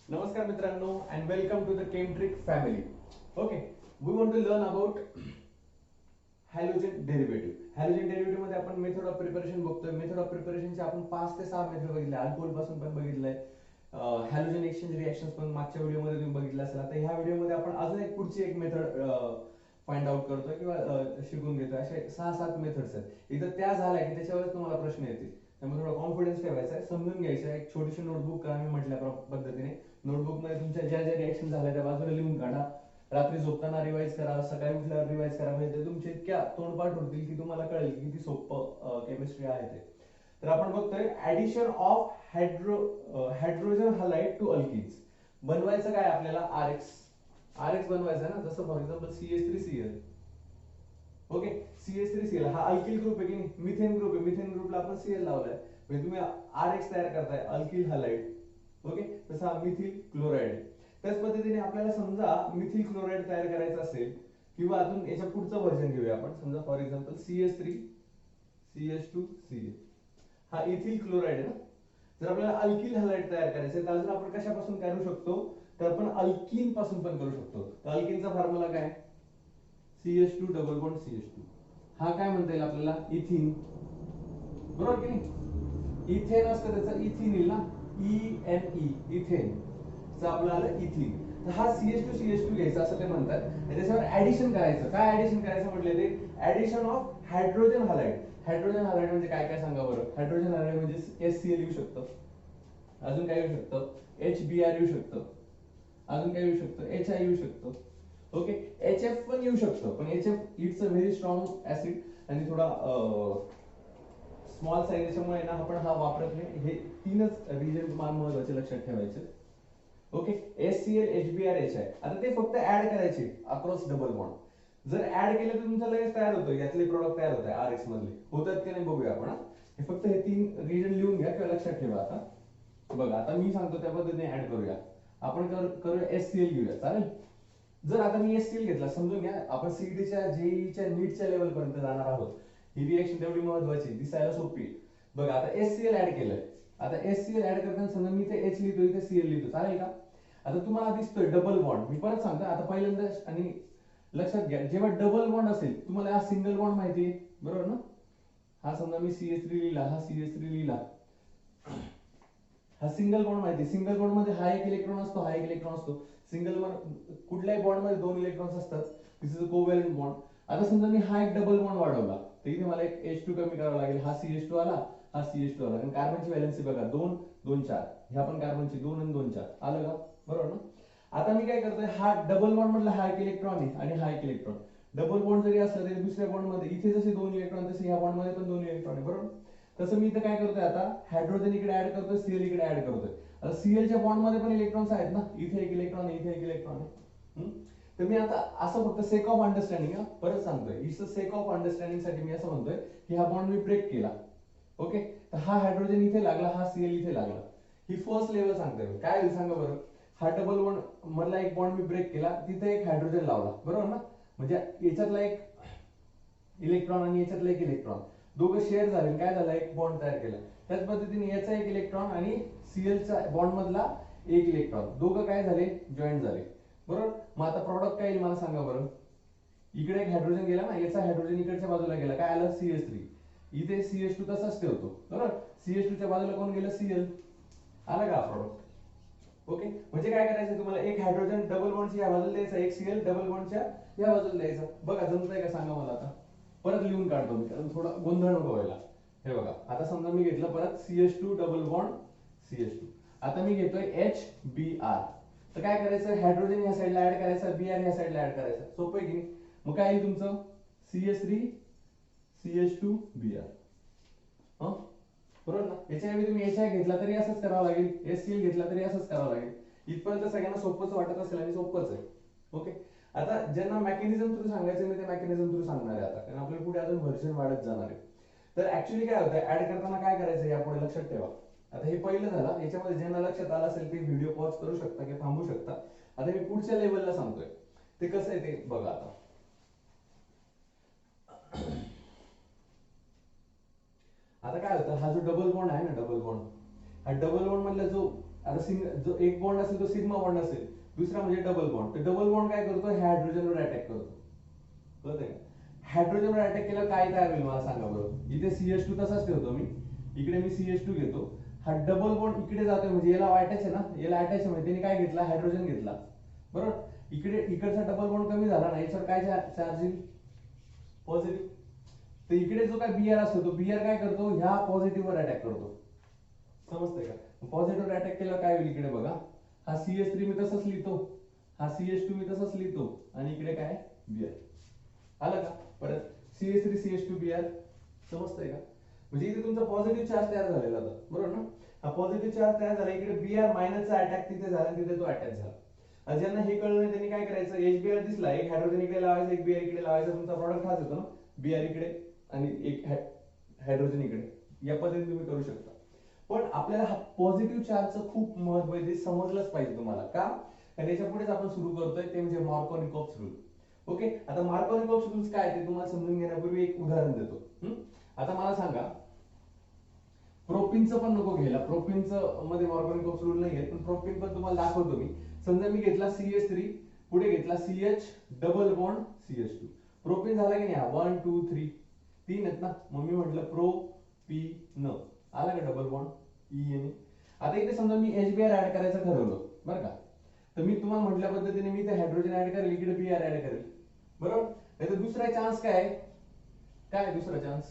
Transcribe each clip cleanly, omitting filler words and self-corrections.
Namaskar मित्रांनो and welcome to the Chemtrick family. Okay, we want to learn about halogen derivative. Halogen derivative मध्ये आपण method of preparation बघतोय. Method of प्रिपरेशनचे आपण 5 ते 6 method बघितले. Alcohol पासून पण बघितलंय. हॅलोजन एक्सचेंज रिएक्शन्स पण मागच्या व्हिडिओ मध्ये तुम्ही बघितलं असेल. आता ह्या व्हिडिओ मध्ये आपण अजून एक पुढची एक मेथड फाइंड आउट करतोय किंवा शिकून घेतोय. असे 6-7 मेथड्स आहेत. इथं त्या झाल्या की त्याच्यावर तुम्हाला प्रश्न येतील. त्यामुळे थोडा कॉन्फिडन्स ठेवायचा आहे, समजून घ्यायचं आहे. एक छोटीशी नोटबुक करा, मी म्हटल्या पद्धतीने नोटबुक मध्ये तुमच्या ज्या ज्या रिएक्शन झाल्या त्या बाजूला लिहून काढा. रात्री झोपताना रिवाइज करा, सकाळी उठल्यावर रिवाइज करा. म्हणजे ते तुमचे इतक्या तोंडपाठ होतील की तुम्हाला कळेल की किती सोपं केमिस्ट्री आहे ते. तर आपण बघतोय addition of hydrogen halide to alkynes. बनवायचं काय आपल्याला आरएक्स. आरएक्स बनवायचं आहे ना, जसं for example CH3Cl. Okay, CH3Cl हा अल्किल ग्रुप आहे की नाही, मिथेन ग्रुप आहे. मिथेन ग्रुपला आपण Cl लावलाय म्हणजे तुम्ही आरएक्स तयार करताय, अल्किल हलाइड. ओके, तसा मिथिल क्लोराइड आहे. त्याच पद्धतीने आपल्याला समजा मिथिल क्लोराइड तयार करायचं असेल किंवा अजून याच्या पुढचं व्हर्जन घेऊया आपण. समजा फॉर एक्झाम्पल CH3CH2Cl हा इथिल क्लोराइड आहे ना. जर आपल्याला अल्किल हलाइड तयार करायचं तर अजून आपण कशापासून करू शकतो, तर आपण अल्किन पासून पण करू शकतो. तर अल्किनचा फॉर्म्युला काय, CH2 डबल बॉन्ड CH2. हा काय म्हणता येईल आपल्याला, इथिन. बरोबर की नाही, इथेन असतं त्याचं इथिन येईल ना, ENE इथेन चा आपलं आलं इथिन. तर हा CH2CH2 घ्यायचा असं ते म्हणतात. त्याच्यावर ऍडिशन करायचं. काय ऍडिशन करायचं म्हटलं ते, addition of hydrogen halide. Hydrogen halide म्हणजे काय काय सांगा बरं. हायड्रोजन हलाइड म्हणजे HCl येऊ शकतं, अजून काय येऊ शकतं, HBr येऊ शकतं, अजून काय येऊ शकतं, HI येऊ शकतं. ओके, HF पण येऊ शकतं, पण HF it's a very strong acid आणि थोडा स्मॉल साईज त्याच्यामुळे ना आपण हा वापरत नाही. हे तीनच रिजन तुम्हाला महत्वाचे लक्षात ठेवायचे. Okay, HCl HBr HI. आता ते फक्त ऍड करायचे अक्रॉस डबल बॉन्ड. जर ऍड केलं तर तुमचं लगेच तयार होतं, यातले प्रोडक्ट तयार होत आहे आरएक्स मधले. होतात की नाही बघूया आपण. हे फक्त हे 3 रिजन लिहून घ्या किंवा लक्षात ठेवा. आता बघा, आता मी सांगतो त्या पद्धतीने ऍड करूया. आपण करूया HCl घेऊया, चालेल. जर आता मी HCl घेतला, समजून घ्या आपण सीईटीच्या जेईच्या नीटच्या लेवल पर्यंत जाणार आहोत. ही रिएक्शन तेवढी महत्वाची, दिसायला सोपी. बघा आता HCl ऍड केलंय. आता HCl ऍड करताना समजा मी इथे H लिहितो, इथे Cl लिहितो, चालेल का. आता तुम्हाला दिसतोय डबल बॉन्ड. मी परत सांगतो आता पहिल्यांदा, आणि लक्षात घ्या जेव्हा डबल बॉन्ड असेल, तुम्हाला हा सिंगल बॉन्ड माहिती आहे बरोबर ना. हा समजा मी CH3 लिहिला, हा CH3 लिहिला, हा सिंगल बॉन्ड माहिती. सिंगल बॉन्ड मध्ये हा एक इलेक्ट्रॉन असतो, हा एक इलेक्ट्रॉन असतो. सिंगल बॉन्ड कुठल्याही बॉन्ड मध्ये 2 इलेक्ट्रॉन्स असतात. दिस इज अ कोव्हॅलेंट बॉन्ड. आता समजा मी हा एक डबल बॉन्ड वाढवला, तर इथे मला एक H2 कमी करावा लागेल. हा CH2 आला, हा CH2 आला. आणि कार्बनची व्हॅलेन्सी बघा 2 2 4. ह्या पण कार्बनची 2 आणि 2 4 आलं का, बरोबर ना. आता मी काय करतोय, हा डबल बॉन्ड मधला हा एक इलेक्ट्रॉन आहे आणि हा एक इलेक्ट्रॉन. डबल बॉन्ड जरी असला तरी दुसऱ्या बॉन्ड मध्ये इथे जसे 2 इलेक्ट्रॉन, तसे ह्या बॉन्ड मध्ये पण 2 इलेक्ट्रॉन आहे, बरोबर. तसं मी इथं काय करतोय, आता हायड्रोजन इकडे ऍड करतोय, Cl इकडे ऍड करतोय. आता Cl च्या बॉन्ड मध्ये पण इलेक्ट्रॉन्स आहेत ना, इथे एक इलेक्ट्रॉन आहे, इथे एक इलेक्ट्रॉन आहे. तर मी आता असं फक्त सेक ऑफ अंडरस्टँडिंग, परत सांगतोय, it's a sake of understanding साठी मी असं म्हणतोय की हा बॉन्ड मी ब्रेक केला. ओके, तर हा हायड्रोजन इथे लागला, हा Cl इथे लागला. ही फर्स्ट लेवल सांगतोय मी. काय होईल सांगा बरं. हा डबल बॉन्ड मधला एक बॉन्ड मी ब्रेक केला, तिथे एक हायड्रोजन लावला, बरोबर ना. म्हणजे याच्यातला एक इलेक्ट्रॉन आणि याच्यातला एक इलेक्ट्रॉन, दोघं शेअर झाले, काय झालं, एक बॉन्ड तयार केला. त्याच पद्धतीने याचा एक इलेक्ट्रॉन आणि Clचा बॉन्ड मधला एक इलेक्ट्रॉन, दोघं काय झाले, जॉईंट झाले, बरोबर. मग आता प्रॉडक्ट काय येईल मला सांगा बरं. इकडे एक हायड्रोजन गेला ना, याचा हायड्रोजन इकडच्या बाजूला गेला, काय आलं, CH3. इथे CH2 तसाच ठेवतो, बरोबर. CH2 च्या बाजूला कोण गेलं, Cl. आला का प्रॉडक्ट. ओके, म्हणजे काय करायचं तुम्हाला, एक हायड्रोजन डबल बॉन्डच्या या बाजूला द्यायचा, एक Cl डबल बॉन्डच्या या बाजूला द्यायचा. बघा जमतंय का सांगा मला. आता परत लिहून काढतो मी, कारण थोडा गोंधळ नको व्हायला. हे बघा, आता समजा मी घेतलं परत CH2 डबल बॉन्ड CH2. आता मी घेतोय HBr. तर काय करायचं, हायड्रोजन ह्या साईडला ऍड करायचा, Br ह्या साईडला ऍड करायचा. सोपं आहे की नाही. मग काय येईल तुमचं, CH3 CH2 Br. बरोबर ना. याच्याऐवजी तुम्ही HI घेतला तरी असंच करावं लागेल, HCl घेतला तरी असंच करावं लागेल. इथपर्यंत सगळ्यांना सोपंच वाटत असेल आणि सोपंच आहे. ओके, आता ज्यांना मेकॅनिझम थ्रू सांगायचं मी ते मेकॅनिझम थ्रू सांगणार आहे आता, कारण आपल्याला पुढे अजून व्हर्जन वाढत जाणार आहे. तर ऍक्च्युअली काय होतं, ऍड करताना काय करायचं यापुढे लक्षात ठेवा. आता हे पहिलं झालं, याच्यामध्ये ज्यांना लक्षात आलं असेल ते व्हिडिओ पॉज करू शकता किंवा थांबू शकता. आता मी पुढच्या लेवलला सांगतोय, ते कसं आहे ते बघा. आता काय होतं, हा जो डबल बॉन्ड आहे ना, डबल बॉन्ड, हा डबल बॉन्ड मधला जो आता जो एक बॉन्ड असेल तो सिग्मा बॉन्ड असेल, दुसरा म्हणजे डबल बॉन्ड. तर डबल बॉन्ड काय करतो, हायड्रोजनवर अटॅक करतो. कळतंय का? हायड्रोजनवर अटॅक केला काय तयार होईल मला सांगा बरं. इथे CH2 तसाच ठेवतो मी, इकडे मी CH2 घेतो. हा डबल बॉन्ड इकडे जातोय म्हणजे याला अटॅच आहे ना, याला अटॅच आहे म्हणजे त्याने काय घेतला, हायड्रोजन घेतला. बरोबर. इकडे इकडचा डबल बॉन्ड कमी झाला ना, याच्यावर काय चार्ज येईल, पॉझिटिव्ह. तर इकडे जो काय Br असतो तो Br काय करतो, ह्या पॉझिटिव्ह वर अटॅक करतो. समजतंय का? पॉझिटिव्ह अटॅक केला काय होईल, इकडे बघा हा CH3 मी तसंच लिहितो, हा CH2 मी तसंच लिहितो, आणि इकडे काय Br आलं का. परत CH3 CH2 Br. समजतंय का? म्हणजे इथे तुमचा पॉझिटिव्ह चार्ज तयार झालेला होता, बरोबर ना. हा पॉझिटिव्ह चार्ज तयार झाला, इकडे Br मायनसचा अटॅक तिथे झाला, तिथे तो अटॅच झाला. ज्यांना हे कळलं नाही त्यांनी काय करायचं, HBr दिसला, एक हायड्रोजन इकडे लावायचं, एक Br इकडे लावायचं, तुमचा प्रॉडक्ट हाच येतो ना, Br इकडे आणि एक हायड्रोजन इकडे. या पद्धतीने तुम्ही करू शकता. पण आपल्याला हा पॉझिटिव्ह चार्जचं खूप महत्व आहे, ते समजलंच पाहिजे तुम्हाला. का? कारण याच्या पुढेच आपण सुरू करतोय ते म्हणजे मार्कोनिकोव्हच रूल. ओके. आता मार्कोनिकोव्हच रूल्स काय ते तुम्हाला समजून घेण्यापूर्वी एक उदाहरण देतो. आता मला सांगा, प्रोपिनचं पण नको घ्यायला, प्रोपिनचं मध्ये मार्कोनिकोव्हच रूल नाही आहे, पण प्रोपिन पण तुम्हाला दाखवतो मी. समजा मी घेतला CH3, पुढे घेतला CH double bond CH2, propyne झाला की नाही, 1 2 3 तीन आहेत ना, मग मी म्हटलं प्रोपिन. आला का डबल बॉन्ड E. आता इथे समजा मी HBr ऍड करायचं ठरवलं बरं का, तर मी तुम्हाला म्हटल्या पद्धतीने मी इथे हायड्रोजन ऍड करेल, इकडे Br ऍड करेल, बरोबर. नाहीतर दुसरा चान्स काय दुसरा चान्स,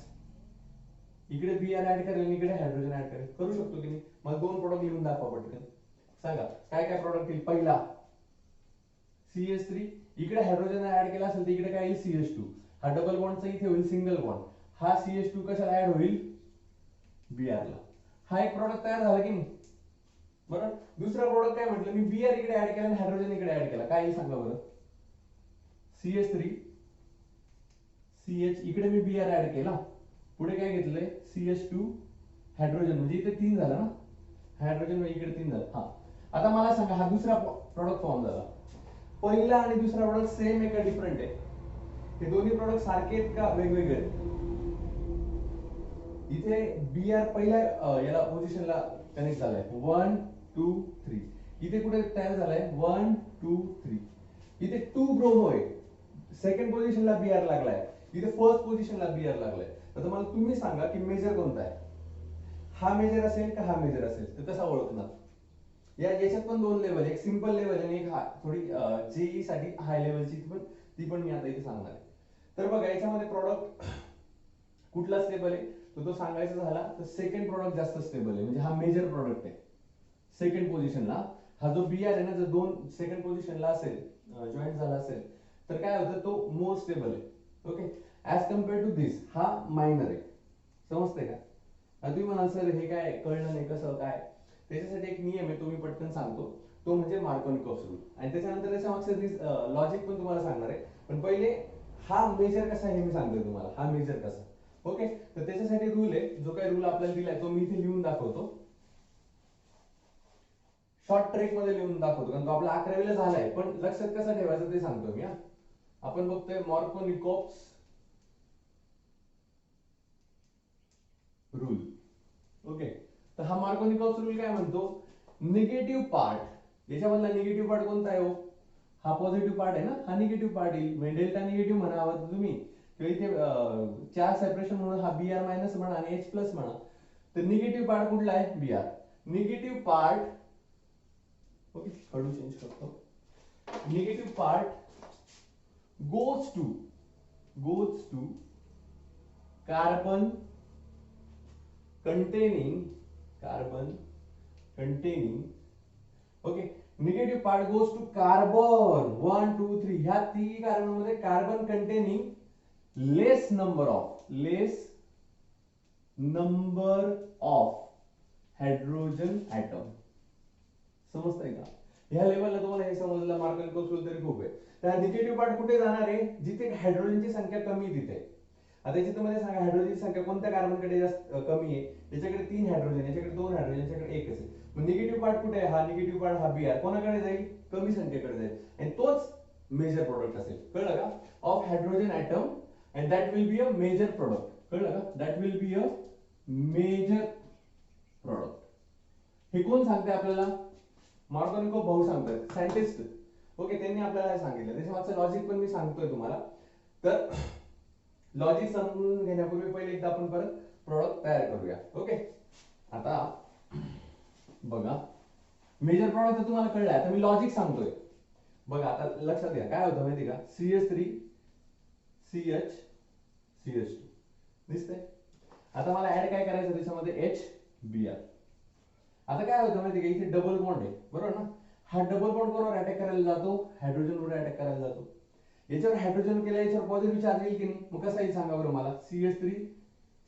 इकडे Br ऍड करेल, इकडे हायड्रोजन ऍड करेल. करू शकतो की नाही. मला दोन प्रोडक्ट लिहून दाखवा पटकन, सांगा काय काय प्रोडक्ट येईल. पहिला CH3, इकडे हायड्रोजन ऍड केला असेल तर इकडे काय येईल, CH2. हा डबल बॉन्डचा इथे होईल सिंगल बॉन्ड, हा CH2 कशाला ऍड होईल, Br ला. हा एक प्रोडक्ट तयार झाला की नाही, बरोबर. दुसरा प्रोडक्ट काय म्हटलं मी, Br इकडे ऍड केला आणि हायड्रोजन इकडे ऍड केला, काय येईल सांगा बरं. CH3 CH, इकडे मी Br ऍड केला, पुढे काय घेतलंय CH2 हायड्रोजन, म्हणजे इथे 3 झाला ना, हायड्रोजन इकडे 3 झाला. हा, आता मला सांगा हा दुसरा प्रोडक्ट फॉर्म झाला. पहिला आणि दुसरा प्रोडक्ट सेम आहे का डिफरंट आहे? हे दोन्ही प्रोडक्ट सारखे आहेत का वेगवेगळे आहेत? इथे Br पहिल्या याला पोझिशनला कनेक्ट झालाय 1 2 3, इथे कुठे तयार झालाय 1 2 3, इथे 2 ब्रोमो आहे, सेकंड पोझिशनला Br लागलाय, इथे फर्स्ट पोझिशनला Br लागलाय. आता मला तुम्ही सांगा की मेजर कोणता आहे, हा मेजर असेल का हा मेजर असेल, तर कसा ओळखणार. याच्यात पण दोन लेवल, एक सिंपल लेवल आणि एक थोडी जेई साठी हाय लेवलची, ती पण मी आता इथे सांगणार आहे. तर बघा याच्यामध्ये प्रॉडक्ट कुठला स्टेबल आहे, तो सांगायचा झाला तर सेकंड प्रॉडक्ट जास्त स्टेबल आहे, म्हणजे हा मेजर प्रॉडक्ट आहे. सेकंड पोझिशनला हा जो Br आहे ना, जर दोन सेकंड पोझिशनला असेल, जॉईंट झाला असेल, तर काय होतं, तो मोर स्टेबल आहे. ओके. ऍज कम्पेअर टू दिस हा मायनर आहे. समजते का? तुम्ही म्हणाल सर हे काय कळलं नाही कसं काय, त्याच्यासाठी एक नियम आहे तो मी पटकन सांगतो, तो म्हणजे मार्कोनिकोव्हच रूल. आणि त्याच्यानंतर त्याच्या मागचं लॉजिक पण तुम्हाला सांगणार आहे, पण पहिले हा मेजर कसा आहे हे मी सांगतोय तुम्हाला, हा मेजर कसा. ओके. तर त्याच्यासाठी रूल आहे, जो काही रूल आपल्याला दिलाय तो मी इथे लिहून दाखवतो, शॉर्ट ट्रेक मध्ये लिहून दाखवतो, कारण तो आपला 11वीला झालाय, पण लक्षात कसं ठेवायचं ते सांगतो मी. आपण बघतोय मार्कोनिकोव्हच रूल. ओके. तर हा मार्कोनिकोव्हच रूल काय म्हणतो, निगेटिव्ह पार्ट, याच्यामधला निगेटिव्ह पार्ट कोणता आहे हो, हा पॉझिटिव्ह पार्ट आहे ना, हा निगेटिव्ह पार्ट येईल, म्हणजे डेल्टा निगेटिव्ह म्हणावा तुम्ही, किंवा इथे चार्ज सेपरेशन म्हणून हा Br मायनस म्हणा आणि H प्लस म्हणा. तर निगेटिव्ह पार्ट कुठला आहे, Br. निगेटिव्ह पार्ट, ओके हळू चेंज करतो, negative part goes to carbon containing, ओके. Negative part goes to carbon 1 2 3, ह्या तिन्ही कार्बन मध्ये carbon containing less number of hydrogen atom. समजतंय का? ह्या लेवलला तुम्हाला हे समजलं, मार्कोनिकोव्हच रूल तरी खूप आहे. त्या निगेटिव्ह पार्ट कुठे जाणार आहे, जिथे हायड्रोजनची संख्या कमी तिथे. आता याच्यात मध्ये सांगा हायड्रोजनची संख्या कोणत्या कार्बनकडे जास्त कमी आहे, याच्याकडे 3 हायड्रोजन, याच्याकडे 2 हायड्रोजन, याच्याकडे 1 असेल. मग निगेटिव्ह पार्ट कुठे आहे, हा निगेटिव्ह पार्ट हा Br कोणाकडे जाईल, कमी संख्येकडे जाईल, आणि तोच मेजर प्रोडक्ट असेल. कळलं का? Of hydrogen atom, and that will be a major product. कळलं का? That will be a major product. हे कोण सांगते आपल्याला? मार्कोनिकोव्ह भाऊ सांगतात, सायंटिस्ट. ओके, त्यांनी आपल्याला सांगितलं. त्याच्या मागचं लॉजिक पण मी सांगतोय तुम्हाला. तर लॉजिक समजून घेण्यापूर्वी पहिले एकदा आपण परत प्रॉडक्ट तयार करूया. ओके, आता बघा, मेजर प्रॉडक्ट तर तुम्हाला कळलं. आता मी लॉजिक सांगतोय. बघा आता लक्षात घ्या, काय होतं माहिती का, CH3 CH CH2 दिसतंय. आता मला ऍड काय करायचं त्याच्यामध्ये, HBr. आता काय होतं माहिती का, इथे डबल बॉन्ड आहे, बरोबर ना. हा डबल बॉन्ड कोणावर अटॅक करायला जातो? हायड्रोजनवर अटॅक करायला जातो. याच्यावर हायड्रोजन केला, याच्यावर पॉझिटिव्ह चार्ज येईल की नाही? मग कसा येईल सांगा बरं मला. CH3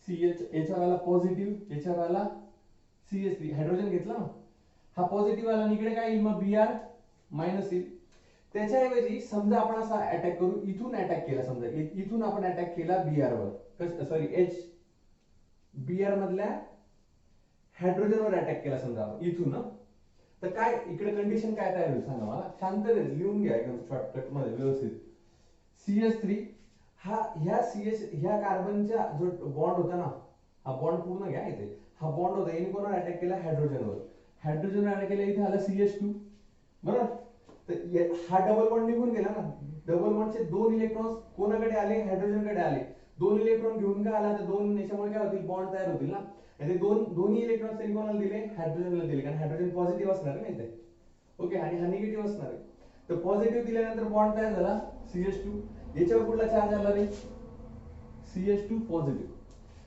CH, याच्यावर आला पॉझिटिव्ह, याच्यावर आला CH3, हायड्रोजन घेतला ना, हा पॉझिटिव्ह आला, इकडे काय येईल मग, Br मायनस येईल. त्याच्याऐवजी समजा आपण असा अटॅक करू, इथून अटॅक केला, समजा इथून आपण अटॅक केला Br वर, सॉरी Br मधल्या हायड्रोजनवर अटॅक केला समजा इथून ना, तर काय इकडे कंडिशन काय तयार होईल सांगा मला, शांततेत लिहून घ्या एकदम शॉर्टकट मध्ये व्यवस्थित. CH3 हा ह्या कार्बनचा जो बॉन्ड होता ना, हा बॉन्ड पूर्ण घ्या इथे, हा बॉन्ड होता, याने कोणावर अटॅक केला? हायड्रोजनवर. हायड्रोजनवर अटॅक केला, इथे आला CH2, बरोबर. तर हा डबल बॉन्ड निघून गेला ना, डबल बॉन्डचे 2 इलेक्ट्रॉन्स कोणाकडे आले? हायड्रोजनकडे आले. 2 इलेक्ट्रॉन घेऊन का आला? तर 2 याच्यामुळे काय होतील? बॉन्ड तयार होतील ना. आणि दोन्ही इलेक्ट्रॉन्स त्यांनी कोणाला दिले? हायड्रोजनला दिले, कारण हायड्रोजन पॉझिटिव्ह असणार आहे इथे. ओके, आणि हा निगेटिव्ह असणार आहे. तर पॉझिटिव्ह दिल्यानंतर बॉन्ड तयार झाला CH2, याच्यावर कुठला चार्ज आला रे? CH2 positive.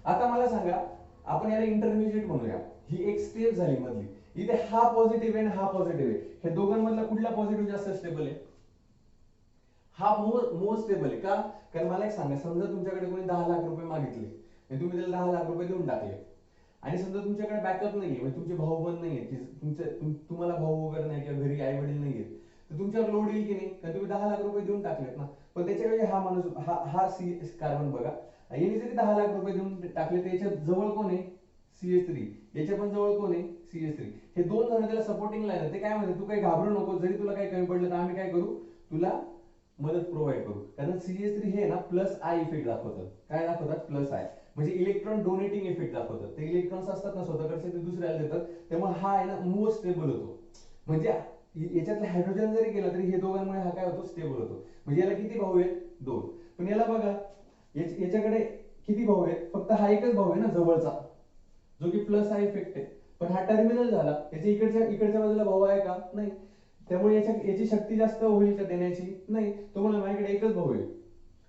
आता मला सांगा, आपण याला इंटरमिजिएट म्हणूया, ही एक स्टेप झाली मधली. इथे हा पॉझिटिव्ह आहे आणि हा पॉझिटिव्ह आहे, हे दोघांमधला कुठला पॉझिटिव्ह जास्त स्टेबल आहे? हा मोर स्टेबल आहे. का? कारण मला एक सांगा, समजा तुमच्याकडे कोणी 10 लाख रुपये मागितले आणि तुम्ही त्याला 10 लाख रुपये देऊन टाकले, आणि समजा तुमच्याकडे बॅकअप नाहीये, म्हणजे तुमचे भाऊ पण नाहीये, की तुम्हाला भाऊ वगैरे नाही किंवा घरी आई वडील नाहीये, तर तुमच्यावर लोड येईल की नाही? कारण तुम्ही 10 लाख रुपये देऊन टाकलेत ना. पण त्याच्यावेळी हा माणूस, हा कार्बन बघा, याने जरी 10 लाख रुपये देऊन टाकले, तर याच्या जवळ कोण आहे? CH3. याच्या पण जवळ कोण आहे? CH3. हे दोन जण त्याला सपोर्टिंग लाईन, ते काय म्हणतात, तू काही घाबरू नको, जरी तुला काही कमी पडलं तर आम्ही काय करू, तुला मदत प्रोव्हाइड करू. कारण CH3 हे ना प्लस आय इफेक्ट दाखवतात. काय दाखवतात? प्लस आय, म्हणजे इलेक्ट्रॉन डोनेटिंग इफेक्ट दाखवतात. ते इलेक्ट्रॉन्स असतात ना स्वतःकडचे, ते दुसऱ्याला देतात. त्यामुळे हा आहे ना मोर स्टेबल होतो. म्हणजे याच्यातलं हायड्रोजन जरी गेला तरी हे दोघांमुळे हा काय होतो? स्टेबल होतो. म्हणजे याला किती भाऊ आहेत? 2. पण याला बघा, याच्याकडे किती भाऊ आहेत? फक्त हा एकच भाऊ आहे ना जवळचा, जो की प्लस आय इफेक्ट आहे. पण हा टर्मिनल झाला, याच्या इकडच्या बाजूला भाऊ आहे का? नाही. त्यामुळे याची शक्ती जास्त होईल का देण्याची? नाही. तो म्हणून माझ्याकडे एकच भाऊ आहे.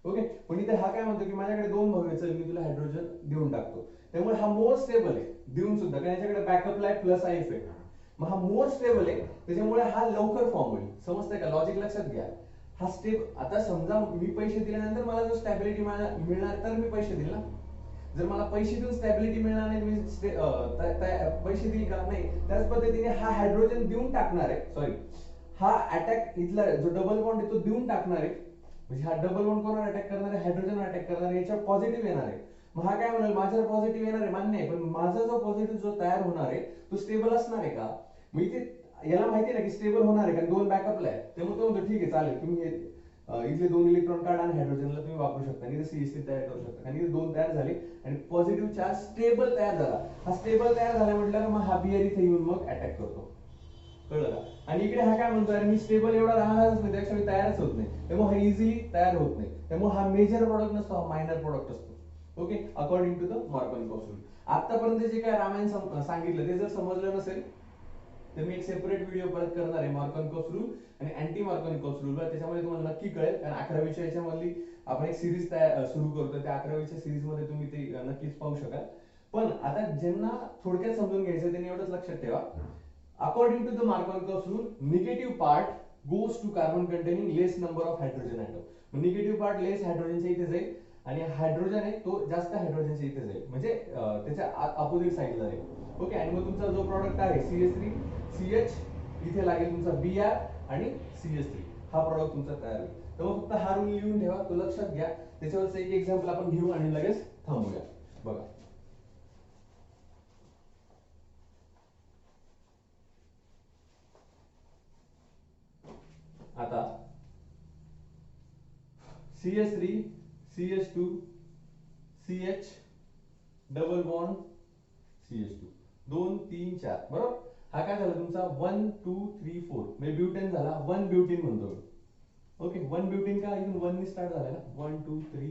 ओके, पण इथे हा काय म्हणतो की माझ्याकडे 2 भाऊ आहेत, मी तुला हायड्रोजन देऊन टाकतो. त्यामुळे हा मोर स्टेबल आहे देऊन सुद्धा, कारण याच्याकडे बॅकअपला आहे प्लस आय इफेक्ट. मग हा मोर स्टेबल आहे, त्याच्यामुळे हा लवकर फॉर्म होईल. समजतंय का? लॉजिक लक्षात घ्या. हा स्टेप, आता समजा मी पैसे दिल्यानंतर मला जो स्टॅबिलिटी मिळणार, तर मी पैसे दिले ना. जर मला पैसे देऊन स्टॅबिलिटी मिळणार नाही, मी पैसे देईल का? नाही. त्याच पद्धतीने हा हायड्रोजन देऊन टाकणार आहे, सॉरी, हा अटॅक इथला जो डबल बॉन्ड आहे तो देऊन टाकणार आहे. म्हणजे हा डबल बॉन्ड कोणावर अटॅक करणार आहे? हायड्रोजन अटॅक करणार आहे. याच्यावर पॉझिटिव्ह येणार आहे. मग हा काय म्हणाल, माझ्यावर पॉझिटिव्ह येणार आहे, मान्य आहे, पण माझा जो पॉझिटिव्ह जो तयार होणार आहे तो स्टेबल असणार आहे का? मग इथे याला माहिती आहे ना की स्टेबल होणार आहे, कारण 2 बॅकअपला आहे. त्यामुळे तो म्हणतो ठीक आहे, चालेल, तुम्ही इथले 2 इलेक्ट्रॉन काढा आणि हायड्रोजनला तुम्ही वापरू शकता, आणि CH3 तयार करू शकता. आणि इथे 2 तयार झाले आणि पॉझिटिव्ह चार्ज स्टेबल तयार झाला. हा स्टेबल तयार झाला म्हटल्यावर मग हा Br इथे येऊन मग अटॅक करतो. कळलं का? आणि इकडे हा काय म्हणतोय, मी स्टेबल एवढा राहणारच नाही, त्याच्यामुळे तयारच होत नाही, त्यामुळे हा इझिली तयार होत नाही. त्यामुळे हा मेजर प्रोडक्ट नसतो, हा मायनर प्रोडक्ट असतो. Okay, according to the Markovnikov rule. आतापर्यंत जे काय रामायण सांगितलं ते जर समजलं नसेल तर मी एक सेपरेट व्हिडिओ परत करणार आहे मार्कोनिकोव्ह रूल आणि अँटी मार्कोनिकोव्ह रूल. त्याच्यामध्ये तुम्हाला नक्की कळेल, कारण 11वीच्या याच्यामधली आपण एक सिरीज सुरू करतो, त्या 11वीच्या सिरीज मध्ये तुम्ही ते नक्कीच पाहू शकाल. पण आता ज्यांना थोडक्यात समजून घ्यायचं त्यांनी एवढंच लक्षात ठेवा, according to the Markovnikov rule, negative part goes to carbon containing less number of hydrogen atom. Negative part less हायड्रोजनच्या इथे जाईल आणि हायड्रोजन आहे तो जास्त हायड्रोजनच्या इथे जाईल, म्हणजे त्याच्या अपोजिट साइडला जाईल. ओके, आणि मग तुमचा जो प्रॉडक्ट आहे CH3 CH इथे लागेल तुमचा Br आणि CH3, हा प्रॉडक्ट तुमचा तयार होईल. तर मग फक्त हा रूल लिहून ठेवा, तो लक्षात घ्या. त्याच्यावरचं एक एक्झाम्पल आपण घेऊ आणि लगेच थांबूया. बघा, आता CH3 CH2 CH double bond CH2 2 3 4, बरोबर. हा काय झाला तुमचा 1 2 3 4 म्हणजे ब्युटेन झाला 1 ब्युटीन म्हणतो. ओके 1 ब्युटीन का इथून 1 ने स्टार्ट झालाय ना 1 2 3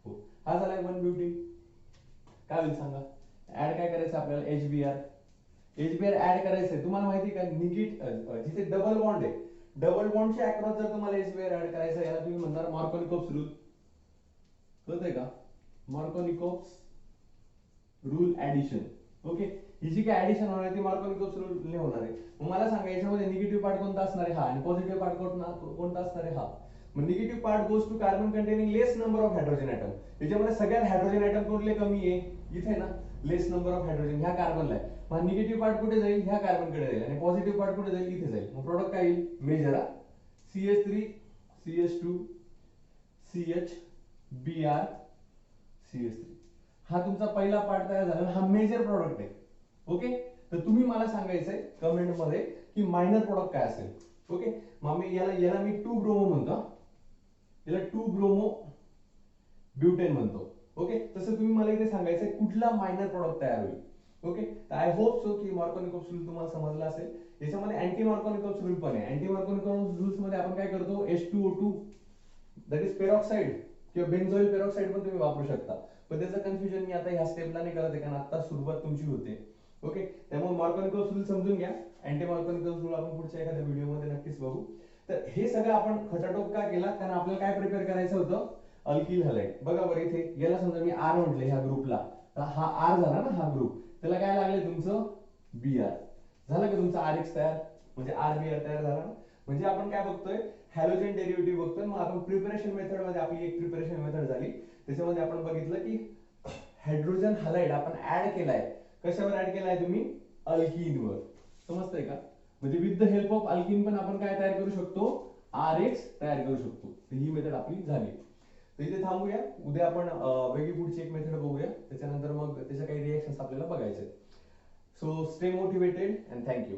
4 हा झालाय 1 ब्युटीन. काय होईल सांगा. ऍड काय करायचं आपल्याला HBr. HBr ऍड करायचंय. तुम्हाला माहिती का जिथे डबल बॉन्ड आहे डबल बॉन्डच्या अक्रॉस जर तुम्हाला HBr ऍड करायचं याला तुम्ही म्हणणार मार्कोनिकोव्स रूल. कळतंय का. Markovnikov's rule addition. ओके ही जी काय ऍडिशन होणार आहे ती मार्कोनिकोव्स रूल ने होणार आहे. मग मला सांगा याच्यामध्ये निगेटिव्ह पार्ट कोणता असणार आहे हा आणि पॉझिटिव्ह पार्ट कोणता असणार आहे हा. मग negative part goes to carbon containing less number of hydrogen atom. याच्यामध्ये सगळ्यात हायड्रोजन ऍटम कुठले कमी आहे इथे ना लेस नंबर ऑफ हायड्रोजन ह्या कार्बनला आहे. मग निगेटिव्ह पार्ट कुठे जाईल ह्या कार्बनकडे जाईल आणि पॉझिटिव्ह पार्ट कुठे जाईल इथे जाईल. मग प्रोडक्ट काय येईल major CH3 CH2 CH Br CH3 हा तुमचा पहिला पार्ट तयार झाला हा मेजर प्रोडक्ट आहे. ओके तर तुम्ही मला सांगायचंय कमेंट मध्ये की मायनर प्रोडक्ट काय असेल. ओके मग मी याला मी 2 ब्रोमो म्हणतो. याला 2 ब्रोमो ब्युटेन म्हणतो. ओके तसं तुम्ही मला इथे सांगायचंय कुठला मायनर प्रोडक्ट तयार होईल. ओके तर आय होप सो की मार्कोनिकोव्स रूल तुम्हाला समजला असेल. याच्यामध्ये अँटी मार्कोनिकोव्स रूल पण आहे. अँटी मार्कोनिकोव्स रूल्स मध्ये आपण काय करतो H2O2 दॅट इज पेरॉक्साइड किंवा बेन्झोइल पेरॉक्साइड पण तुम्ही वापरू शकता. पण त्याचं कन्फ्युजन मी आता ह्या स्टेपला नाही करत आहे कारण आता सुरुवात तुमची होते. ओके त्यामुळे मार्कोनिकोव्स रूल समजून घ्या. अँटी मार्कोनिकोव्स रूल आपण पुढच्या एखाद्या व्हिडिओमध्ये नक्कीच बघू. तर हे सगळं आपण खटाटोप का केला कारण आपल्याला काय प्रिपेअर करायचं होतं अल्किल हॅलाइड. बघा बरं इथे याला समजा मी R म्हटलं ह्या ग्रुपला तर हा R झाला ना हा ग्रुप त्याला काय लागले तुमचं Br झालं का तुमचा RX तयार म्हणजे RBr तयार झाला ना. म्हणजे आपण काय बघतोय हॅलोजन डेरिव्हेटिव्ह बघतोय. मग आपण प्रिपरेशन मेथड मध्ये आपली एक प्रिपरेशन मेथड झाली त्याच्यामध्ये आपण बघितलं की हायड्रोजन हॅलाइड आपण ऍड केलाय. कशावर ऍड केलाय तुम्ही अल्किनवर. समजतंय का. म्हणजे with the help of alkene पण आपण काय तयार करू शकतो RX तयार करू शकतो. ही मेथड आपली झाली. तर इथे थांबूया. उद्या आपण वेगळी पुढची एक मेथड बघूया. त्याच्यानंतर मग त्याच्या काही रिएक्शन्स आपल्याला बघायचे. So stay motivated and thank you.